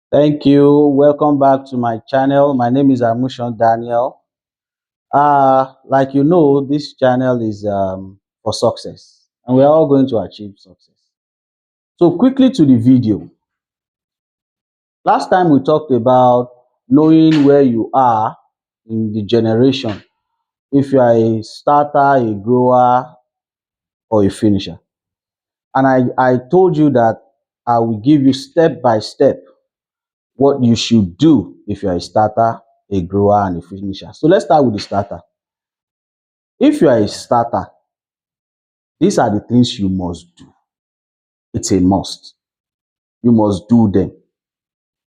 Thank you. Welcome back to my channel. My name is Amushon Daniel. Like you know, this channel is for success, and we're all going to achieve success. So, quickly to the video. Last time we talked about knowing where you are in the generation, if you are a starter, a grower, or a finisher. And I told you that I will give you step by step what you should do if you're a starter, a grower, and a finisher. So let's start with the starter. If you are a starter, these are the things you must do. It's a must. You must do them.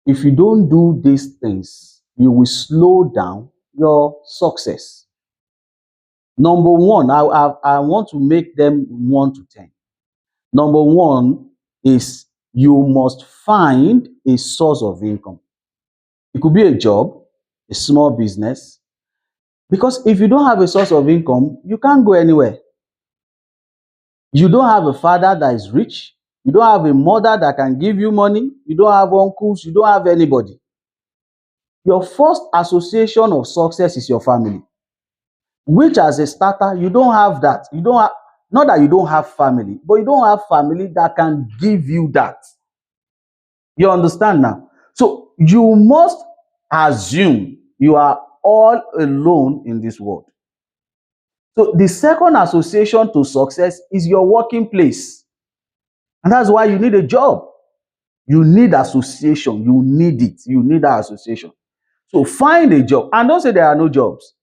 If you don't do these things, you will slow down your success. Number one, I want to make them 1 to 10. Number one is you must find a source of income. It could be a job, a small business, because if you don't have a source of income, you can't go anywhere. You don't have a father that is rich. You don't have a mother that can give you money. You don't have uncles. You don't have anybody. Your first association of success is your family, which as a starter, you don't have that. You don't have, not that you don't have family, but you don't have family that can give you that. You understand now? So you must assume you are all alone in this world. So the second association to success is your working place. And that's why you need a job. You need association. You need it. You need that association. So find a job. And don't say there are no jobs.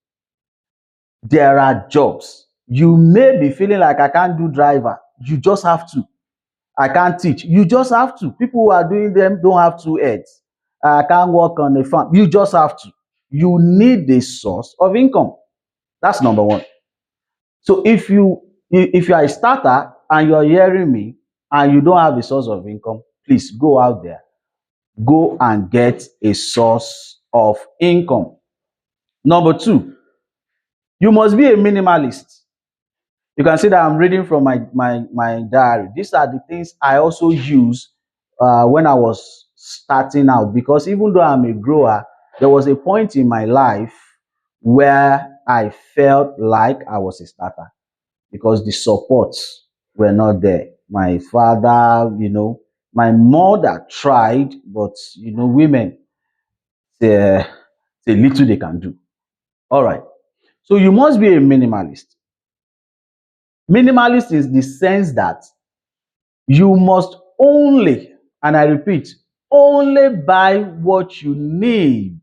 There are jobs. You may be feeling like I can't do driver. You just have to. I can't teach. You just have to. People who are doing them don't have two heads. I can't work on a farm. You just have to. You need a source of income. That's number one. So if you are a starter and you're hearing me and you don't have a source of income, please go out there. Go and get a source of income. Number two, you must be a minimalist. You can see that I'm reading from my diary. These are the things I also use when I was starting out, because even though I'm a grower, there was a point in my life where I felt like I was a starter because the supports were not there. My father, my mother tried, but women, there's a little they can do. All right. So you must be a minimalist. Minimalist is the sense that you must only, and I repeat, only buy what you need.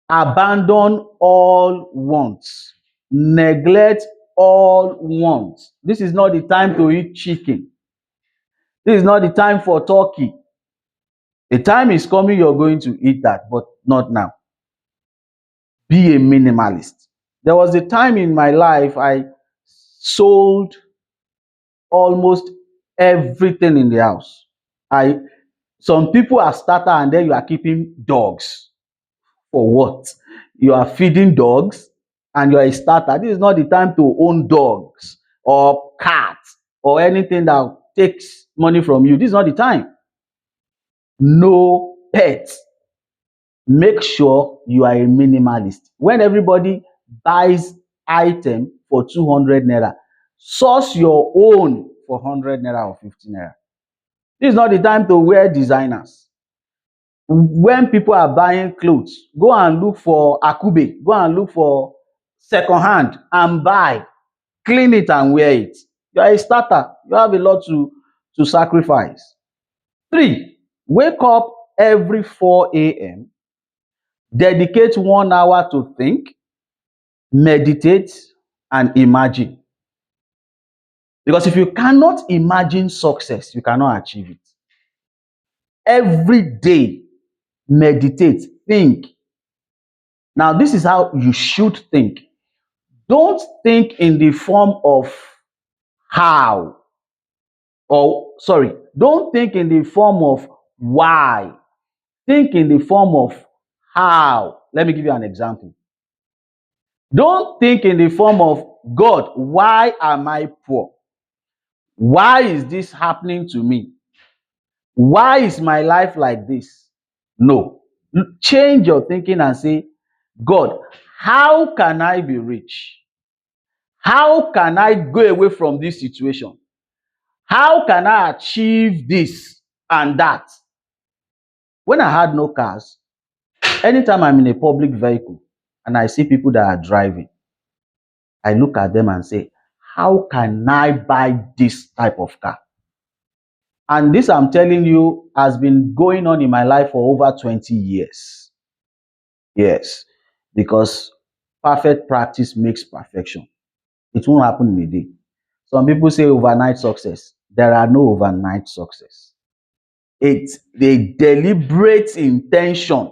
Abandon all wants. Neglect all wants. This is not the time to eat chicken. This is not the time for turkey. The time is coming, you're going to eat that, but not now. Be a minimalist. There was a time in my life I sold almost everything in the house. I Some people are starter and then you are keeping dogs. For what? You are feeding dogs and you are a starter. This is not the time to own dogs or cats or anything that takes money from you. This is not the time. No pets. Make sure you are a minimalist. When everybody buys item for 200 naira, source your own for 100 naira or 50 naira. This is not the time to wear designers. When people are buying clothes, go and look for Akube, go and look for second hand and buy, clean it and wear it. You are a starter. You have a lot to sacrifice. Three, wake up every 4 a.m. Dedicate 1 hour to think, meditate, and imagine. Because if you cannot imagine success, you cannot achieve it. Every day, meditate, think. Now, this is how you should think. Don't think in the form of how, or sorry, don't think in the form of why. Think in the form of how. Let me give you an example. Don't think in the form of God, why am I poor? Why is this happening to me? Why is my life like this? No. Change your thinking and say, God, how can I be rich? How can I go away from this situation? How can I achieve this and that? When I had no cars, anytime I'm in a public vehicle and I see people that are driving, I look at them and say, how can I buy this type of car? And this, I'm telling you, has been going on in my life for over 20 years. Yes, because perfect practice makes perfection. It won't happen in a day. Some people say overnight success. There are no overnight success. It's a deliberate intention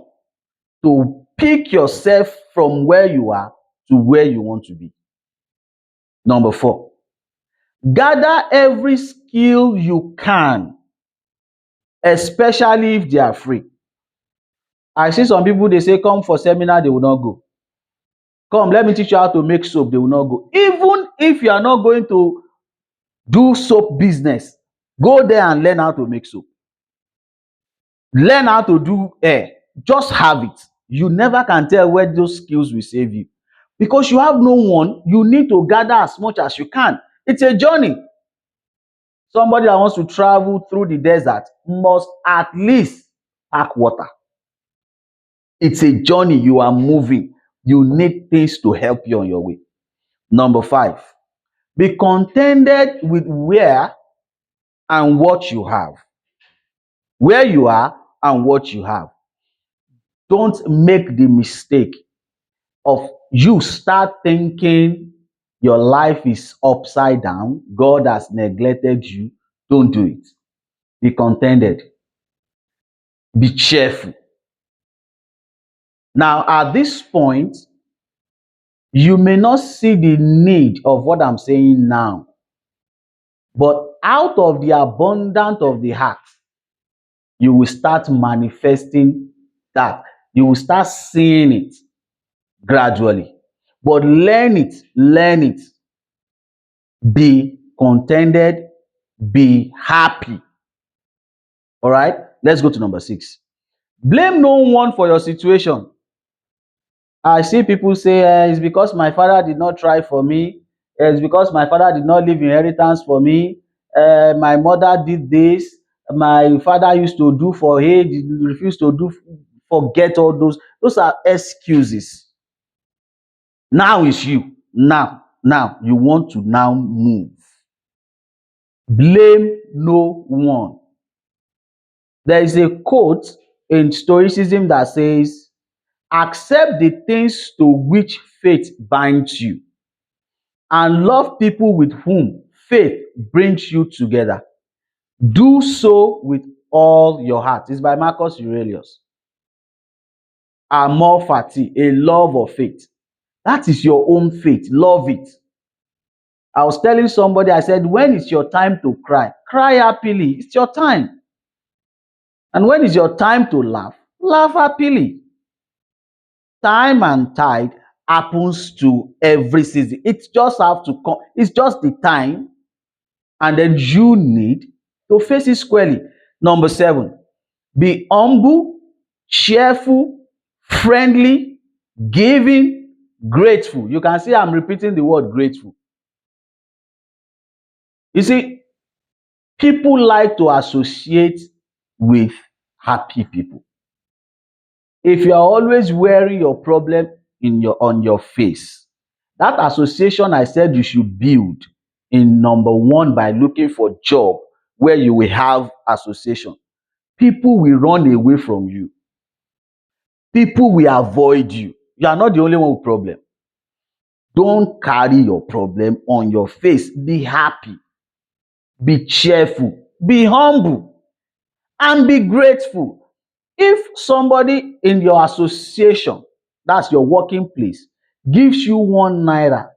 to pick yourself from where you are to where you want to be. Number 4, gather every skill you can, especially if they are free. I see some people, they say, come for seminar, they will not go. Come, let me teach you how to make soap, they will not go. Even if you are not going to do soap business, go there and learn how to make soap. Learn how to do hair. Just have it. You never can tell where those skills will save you. Because you have no one, you need to gather as much as you can. It's a journey. Somebody that wants to travel through the desert must at least pack water. It's a journey. You are moving. You need things to help you on your way. Number 5, be contented with where and what you have. Where you are and what you have. Don't make the mistake of you start thinking your life is upside down, God has neglected you. Don't do it. Be contented. Be cheerful. Now, at this point, you may not see the need of what I'm saying now, but out of the abundance of the heart, you will start manifesting that. You will start seeing it gradually. But learn it, learn it. Be contented, be happy. All right, let's go to number 6. Blame no one for your situation. I see people say, it's because my father did not try for me. It's because my father did not leave inheritance for me. My mother did this. My father used to do for he refused to do. Forget all those. Those are excuses. Now it's you. Now you want to now move. Blame no one. There is a quote in Stoicism that says, accept the things to which faith binds you, and love people with whom faith brings you together. Do so with all your heart. It's by Marcus Aurelius. Amor fati, a love of faith. That is your own faith. Love it. I was telling somebody, I said, when it's your time to cry, cry happily. It's your time. And when it's your time to laugh, laugh happily. Time and tide happens to every season. It just have to come. It's just the time, and then you need to face it squarely. Number 7, be humble, cheerful, friendly, giving, grateful. You can see I'm repeating the word grateful. You see, people like to associate with happy people. If you are always wearing your problem on your face, that association I said you should build in number 1 by looking for job where you will have association. People will run away from you. People will avoid you. You are not the only one with problem. Don't carry your problem on your face. Be happy. Be cheerful. Be humble. And be grateful. If somebody in your association, that's your working place, gives you 1 naira,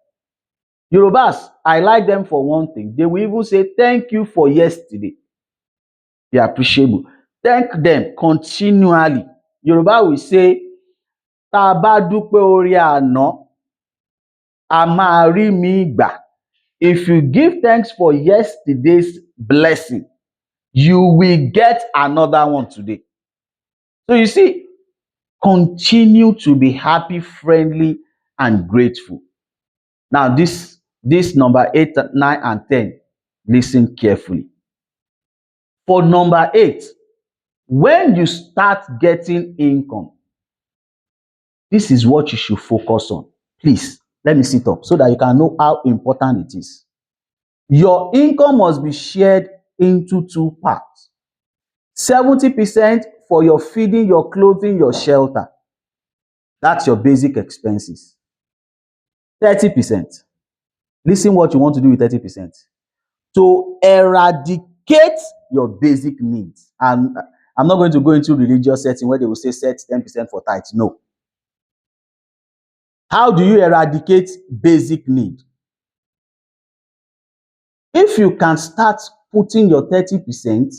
Yorubas, I like them for one thing. They will even say, thank you for yesterday. Be appreciable. Thank them continually. Yoruba will say, tá a bá dúpẹ́ orí àná, a máa rí mi gbà. If you give thanks for yesterday's blessing, you will get another one today. So you see, continue to be happy, friendly, and grateful. Now, this number 8, 9, and 10, listen carefully. For number 8, when you start getting income, this is what you should focus on. Please, let me sit up so that you can know how important it is. Your income must be shared into two parts. 70% for your feeding, your clothing, your shelter. That's your basic expenses. 30%. Listen what you want to do with 30%. To eradicate your basic needs. And I'm not going to go into religious setting where they will say set 10% for tithes. No. How do you eradicate basic need? If you can start putting your 30%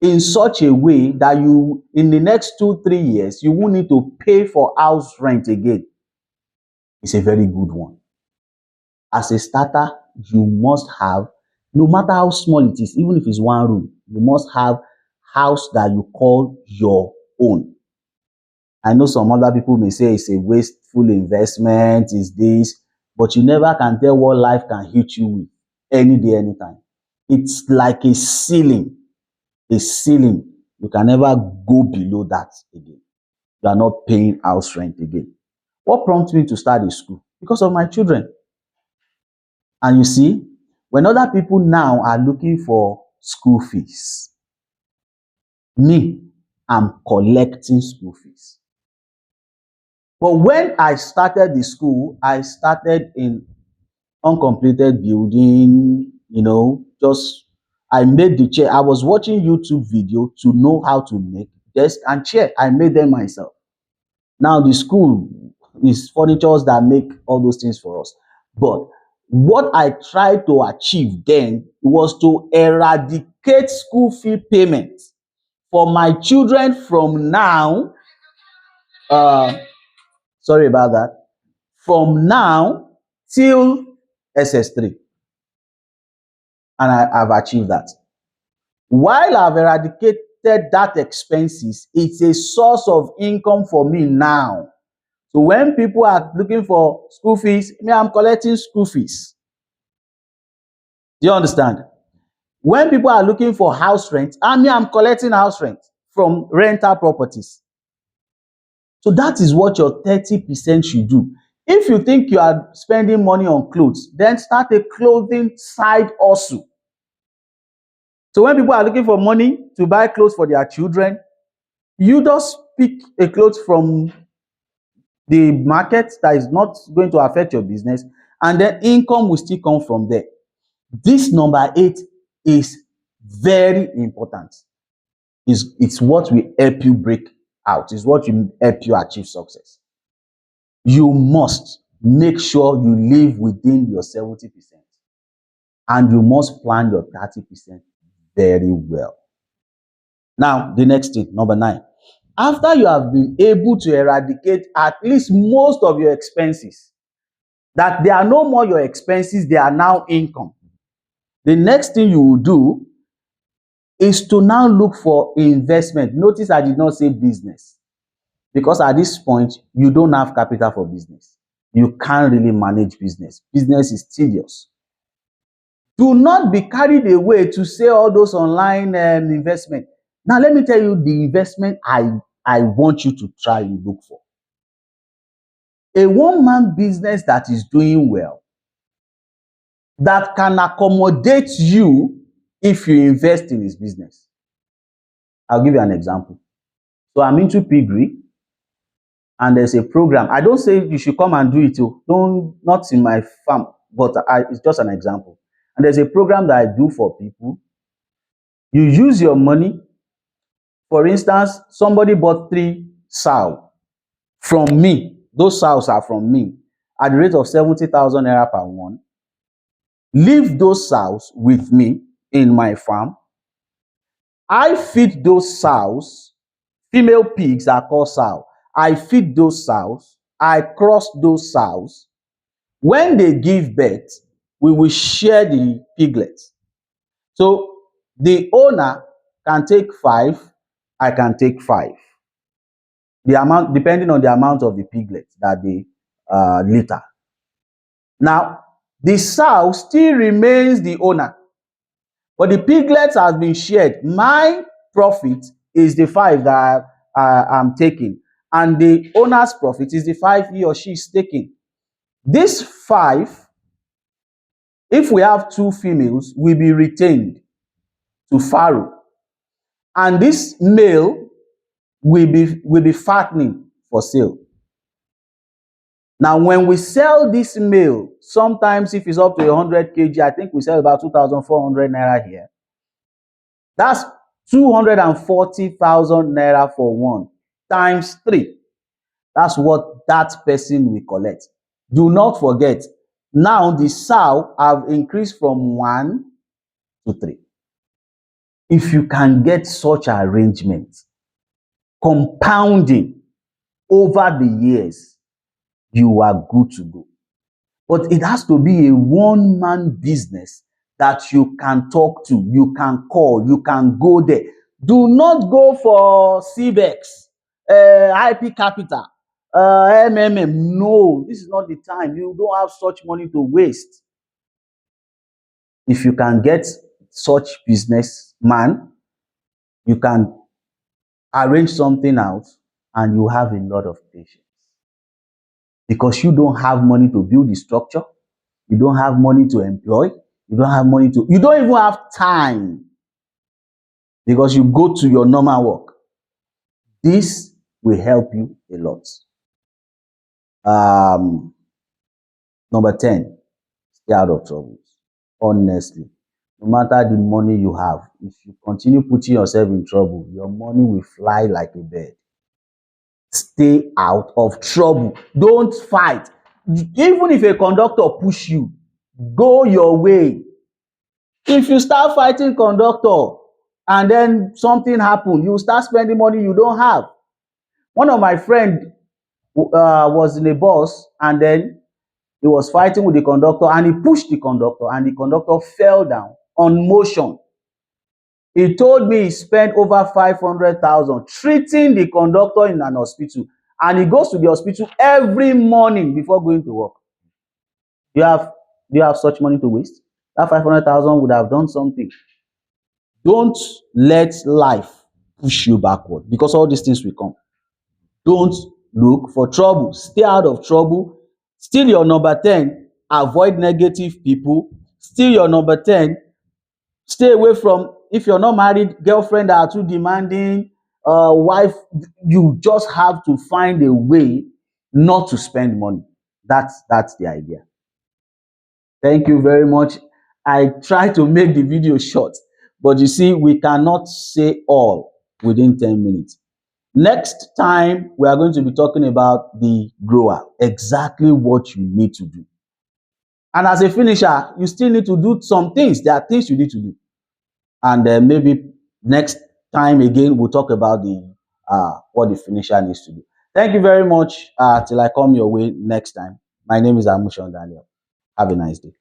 in such a way that you, in the next 2-3 years, you won't need to pay for house rent again, it's a very good one. As a starter, you must have, no matter how small it is, even if it's one room, you must have house that you call your own. I know some other people may say it's a wasteful investment, is this, but you never can tell what life can hit you with any day, anytime. It's like a ceiling. A ceiling. You can never go below that again. You are not paying house rent again. What prompted me to start a school? Because of my children. And you see, when other people now are looking for school fees, me, I'm collecting school fees. But when I started the school, I started in uncompleted building, just I made the chair. I was watching YouTube video to know how to make desk and chair. I made them myself. Now the school is furnitures that make all those things for us. But what I tried to achieve then was to eradicate school fee payments for my children from now. Sorry about that. From now till SS3. And I've achieved that. While I've eradicated that expenses, it's a source of income for me now. So when people are looking for school fees, me, I'm collecting school fees. Do you understand? When people are looking for house rent, I'm collecting house rent from rental properties. So that is what your 30% should do. If you think you are spending money on clothes, then start a clothing side hustle. So when people are looking for money to buy clothes for their children, you just pick a clothes from the market that is not going to affect your business, and then income will still come from there. This number 8 is very important. It's what will help you break out. It's what will help you achieve success. You must make sure you live within your 70%, and you must plan your 30% very well. Now, the next thing, number 9. After you have been able to eradicate at least most of your expenses, that they are no more your expenses, they are now income. The next thing you will do is to now look for investment. Notice I did not say business, because at this point, you don't have capital for business. You can't really manage business. Business is tedious. Do not be carried away to say all those online investment. Now, let me tell you the investment I want you to try and look for. A one-man business that is doing well, that can accommodate you if you invest in his business. I'll give you an example. So I'm into piggery, and there's a program. I don't say you should come and do it. Not in my farm, but it's just an example. And there's a program that I do for people. You use your money. For instance, somebody bought 3 sows from me. Those sows are from me at the rate of 70,000 naira per one. Leave those sows with me in my farm. I feed those sows. Female pigs are called sows. I feed those sows. I cross those sows. When they give birth, we will share the piglets. So The owner can take 5, I can take 5. The amount, depending on the amount of the piglets that they litter. Now, the sow still remains the owner, but the piglets has been shared. My profit is the 5 that I'm taking, and the owner's profit is the 5 he or she is taking. This 5, if we have 2 females, will be retained to farrow, and this male will be fattening for sale. Now, when we sell this male, sometimes if it's up to 100 kg, I think we sell about 2,400 naira here. That's 240,000 naira for one, times 3. That's what that person will collect. Do not forget, now the sow have increased from 1 to 3. If you can get such arrangement, compounding over the years, you are good to go. But it has to be a one-man business that you can talk to, you can call, you can go there. Do not go for CBEX, IP Capital, MMM. No, this is not the time. You don't have such money to waste. If you can get such businessman, you can arrange something out and you have a lot of patience. Because you don't have money to build the structure, you don't have money to employ, you don't have money to, you don't even have time because you go to your normal work. This will help you a lot. Number 10, stay out of troubles. Honestly, no matter the money you have, if you continue putting yourself in trouble, your money will fly like a bird. Stay out of trouble. Don't fight. Even if a conductor push you, go your way. If you start fighting conductor and then something happen, you start spending money you don't have. One of my friend was in a bus and then he was fighting with the conductor and he pushed the conductor and the conductor fell down on motion. He told me he spent over 500,000 treating the conductor in an hospital, and he goes to the hospital every morning before going to work. Do you have such money to waste? That 500,000 would have done something. Don't let life push you backward because all these things will come. Don't look for trouble. Stay out of trouble. Still your number 10, avoid negative people. Still your number 10, stay away from, if you're not married, girlfriend that are too demanding, wife. You just have to find a way not to spend money. That's the idea. Thank you very much. I try to make the video short, but you see, we cannot say all within 10 minutes. Next time, we are going to be talking about the grower, exactly what you need to do. And as a finisher, you still need to do some things. There are things you need to do. And maybe next time again, we'll talk about the what the finisher needs to do. Thank you very much. Till I come your way next time. My name is Amushon Daniel. Have a nice day.